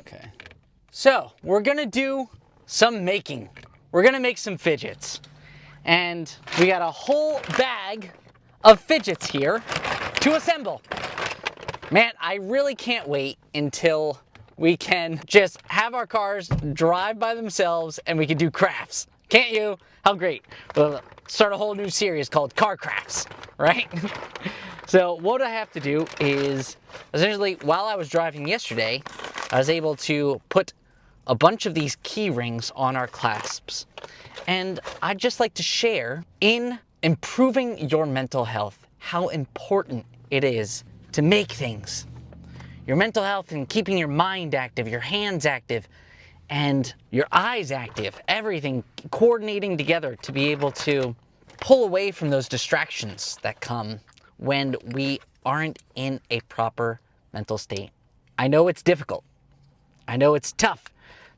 Okay. So we're gonna do some making. We're gonna make some fidgets. And we got a whole bag of fidgets here to assemble. Man, I really can't wait until we can just have our cars drive by themselves and we can do crafts. Can't you? How great. We'll start a whole new series called Car Crafts, right? So what I have to do is, essentially, while I was driving yesterday, I was able to put a bunch of these key rings on our clasps. And I'd just like to share, in improving your mental health, how important it is to make things. Your mental health and keeping your mind active, your hands active, and your eyes active, everything coordinating together to be able to pull away from those distractions that come when we aren't in a proper mental state. I know it's difficult. I know it's tough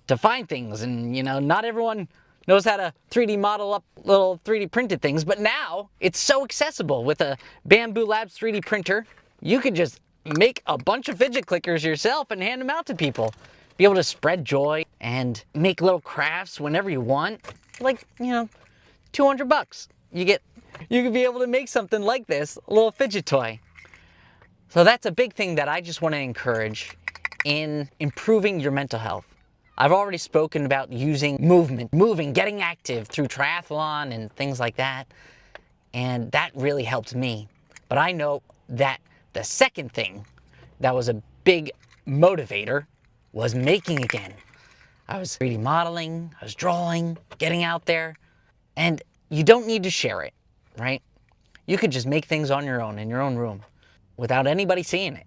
to find things, and not everyone knows how to 3D model up little 3D printed things, but now it's so accessible. With a Bamboo Labs 3D printer, you can just make a bunch of fidget clickers yourself and hand them out to people. Be able to spread joy and make little crafts whenever you want. Like, $200. You could be able to make something like this, a little fidget toy. So that's a big thing that I just want to encourage in improving your mental health. I've already spoken about using moving, getting active through triathlon and things like that. And that really helped me. But I know that the second thing that was a big motivator was making again. I was 3D modeling, I was drawing, getting out there. And you don't need to share it, right? You could just make things on your own, in your own room, without anybody seeing it.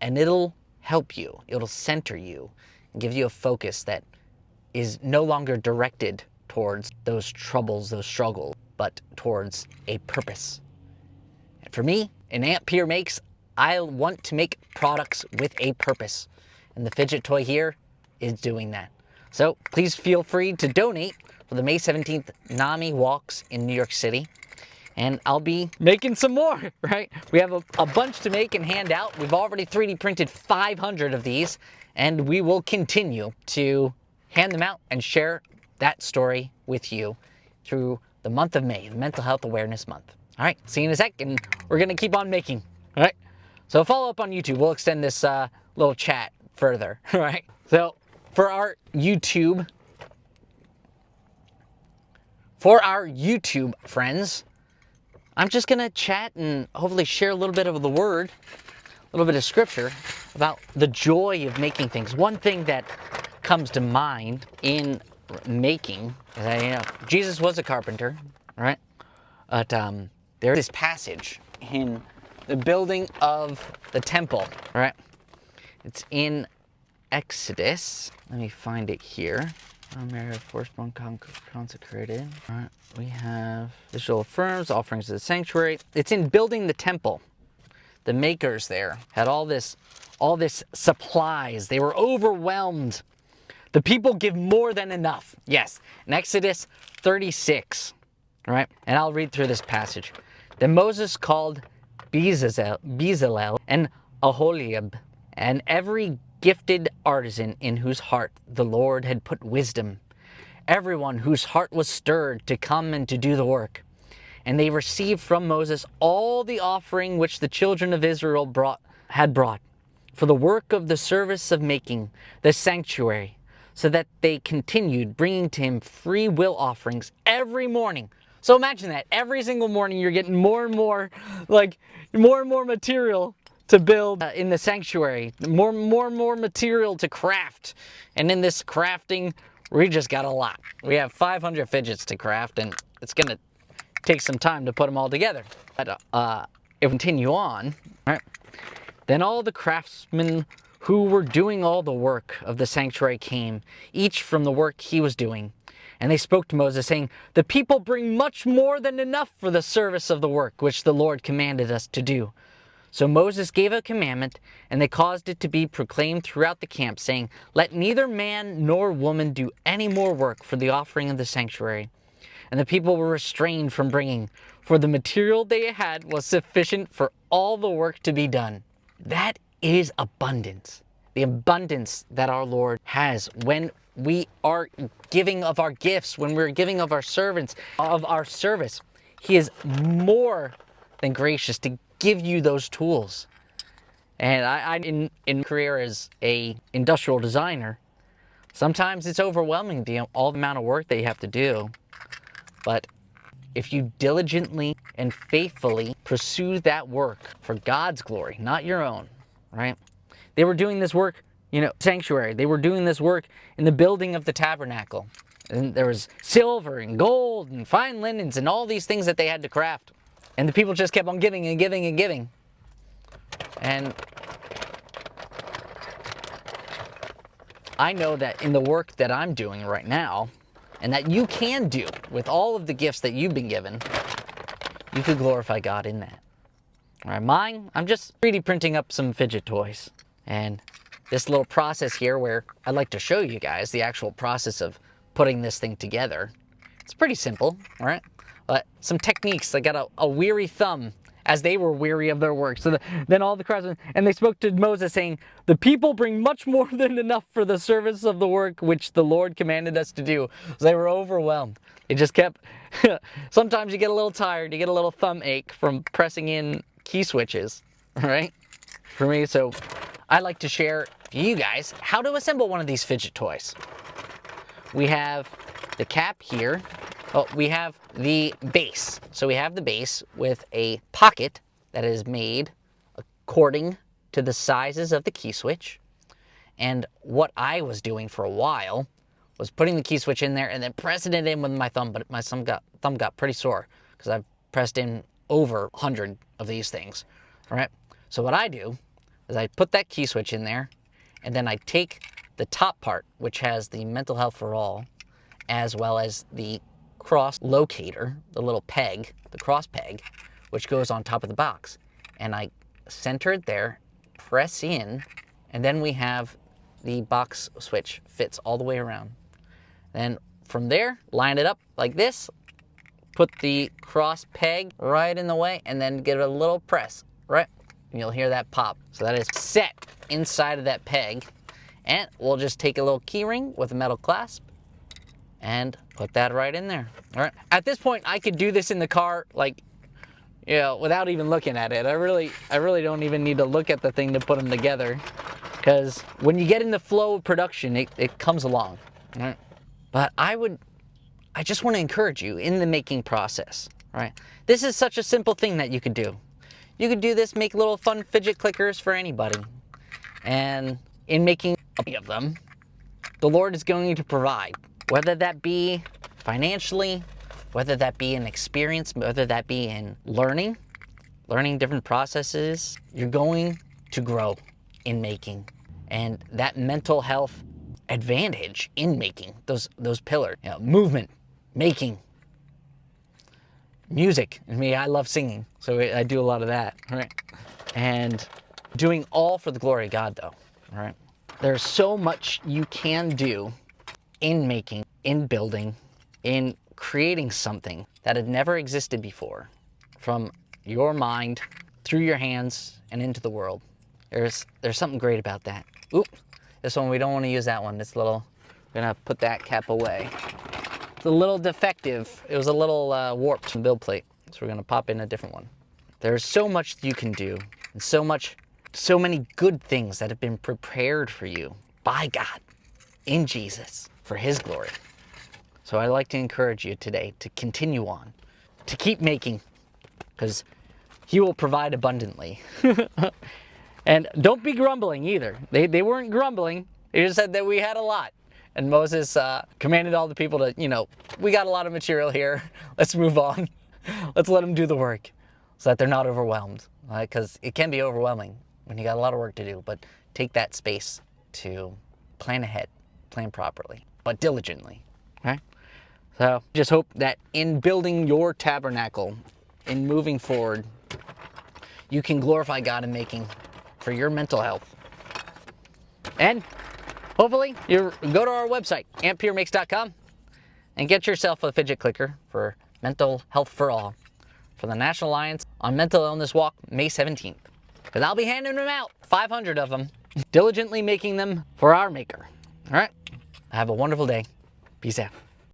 And it'll help you, it'll center you, and give you a focus that is no longer directed towards those troubles, those struggles, but towards a purpose. And for me, in Ant Peer Makes, I want to make products with a purpose. And the fidget toy here is doing that. So please feel free to donate for the May 17th NAMI walks in New York City. And I'll be making some more, right? We have a bunch to make and hand out. We've already 3D printed 500 of these, and we will continue to hand them out and share that story with you through the month of May, the Mental Health Awareness Month. All right, see you in a sec, and we're gonna keep on making, all right? So follow up on YouTube. We'll extend this little chat further, all right? So for our YouTube friends, I'm just gonna chat and hopefully share a little bit of the word, a little bit of scripture about the joy of making things. One thing that comes to mind in making is that, Jesus was a carpenter, right? But there's this passage in the building of the temple, right? It's in Exodus. Let me find it here. Mary of firstborn consecrated. All right, we have visual affirms, offerings to the sanctuary. It's in building the temple. The makers there had all this supplies. They were overwhelmed. The people give more than enough. Yes, in Exodus 36, right? And I'll read through this passage. Then Moses called Bezalel and Aholiab and every gifted artisan in whose heart the Lord had put wisdom, everyone whose heart was stirred to come and to do the work. And they received from Moses all the offering which the children of Israel had brought for the work of the service of making the sanctuary, so that they continued bringing to him free will offerings every morning. So imagine that every single morning you're getting more and more material to build in the sanctuary, more and more material to craft. And in this crafting, we just got a lot. We have 500 fidgets to craft, and it's gonna take some time to put them all together. But if we continue on, right, then all the craftsmen who were doing all the work of the sanctuary came, each from the work he was doing. And they spoke to Moses, saying, "The people bring much more than enough for the service of the work which the Lord commanded us to do." So Moses gave a commandment, and they caused it to be proclaimed throughout the camp, saying, "Let neither man nor woman do any more work for the offering of the sanctuary." And the people were restrained from bringing, for the material they had was sufficient for all the work to be done. That is abundance. the abundance that our Lord has when we are giving of our gifts, when we're giving of our servants, of our service. He is more than gracious to give you those tools. And I in career as a industrial designer, sometimes it's overwhelming, all the amount of work that you have to do. But if you diligently and faithfully pursue that work for God's glory, not your own, right? They were doing this work, sanctuary. They were doing this work in the building of the tabernacle. And there was silver and gold and fine linens and all these things that they had to craft. And the people just kept on giving and giving and giving. And I know that in the work that I'm doing right now, and that you can do with all of the gifts that you've been given, you could glorify God in that. All right, mine, I'm just 3D printing up some fidget toys. And this little process here where I'd like to show you guys the actual process of putting this thing together. It's pretty simple, all right? But some techniques, I got a weary thumb as they were weary of their work. So then all the craftsmen, and they spoke to Moses saying, the people bring much more than enough for the service of the work which the Lord commanded us to do. So they were overwhelmed. They just kept, sometimes you get a little tired, you get a little thumb ache from pressing in key switches, all right? For me, so I like to share to you guys how to assemble one of these fidget toys. We have the cap here. Oh, we have the base. So we have the base with a pocket that is made according to the sizes of the key switch. And what I was doing for a while was putting the key switch in there and then pressing it in with my thumb, but my thumb got pretty sore because I've pressed in over 100 of these things, all right? So what I do is I put that key switch in there, and then I take the top part, which has the mental health for all, as well as the cross locator, the little peg, the cross peg, which goes on top of the box. And I center it there, press in, and then we have the box switch fits all the way around. Then from there, line it up like this, put the cross peg right in the way, and then give it a little press, right? And you'll hear that pop. So that is set inside of that peg. And we'll just take a little key ring with a metal clasp and put that right in there. All right. At this point, I could do this in the car, without even looking at it. I really don't even need to look at the thing to put them together, because when you get in the flow of production, it comes along. All right. But I just want to encourage you in the making process. All right. This is such a simple thing that you could do. You could do this, make little fun fidget clickers for anybody. And in making of them, the Lord is going to provide. Whether that be financially, whether that be in experience, whether that be in learning different processes, you're going to grow in making. And that mental health advantage in making, those pillars, movement, making, music. I love singing, so I do a lot of that, right? And doing all for the glory of God, though, all right? There's so much you can do in making, in building, in creating something that had never existed before, from your mind through your hands and into the world. There's something great about that. Oop, this one, we don't want to use that one. We're gonna put that cap away. It's a little defective. It was a little warped from the build plate, so we're gonna pop in a different one. There's so much you can do, and so many good things that have been prepared for you by God in Jesus for His glory. So I'd like to encourage you today to continue on, to keep making, because He will provide abundantly. And don't be grumbling either. They weren't grumbling. They just said that we had a lot. And Moses commanded all the people to, we got a lot of material here. Let's move on. Let's let them do the work so that they're not overwhelmed. Because it can be overwhelming when you got a lot of work to do. But take that space to plan ahead, plan properly, but diligently. Okay? So just hope that in building your tabernacle, in moving forward, you can glorify God in making for your mental health. And hopefully you go to our website, ampperemakes.com, and get yourself a fidget clicker for mental health for all for the National Alliance on Mental Illness Walk, May 17th. Because I'll be handing them out, 500 of them, diligently making them for our maker. All right, have a wonderful day. Peace out.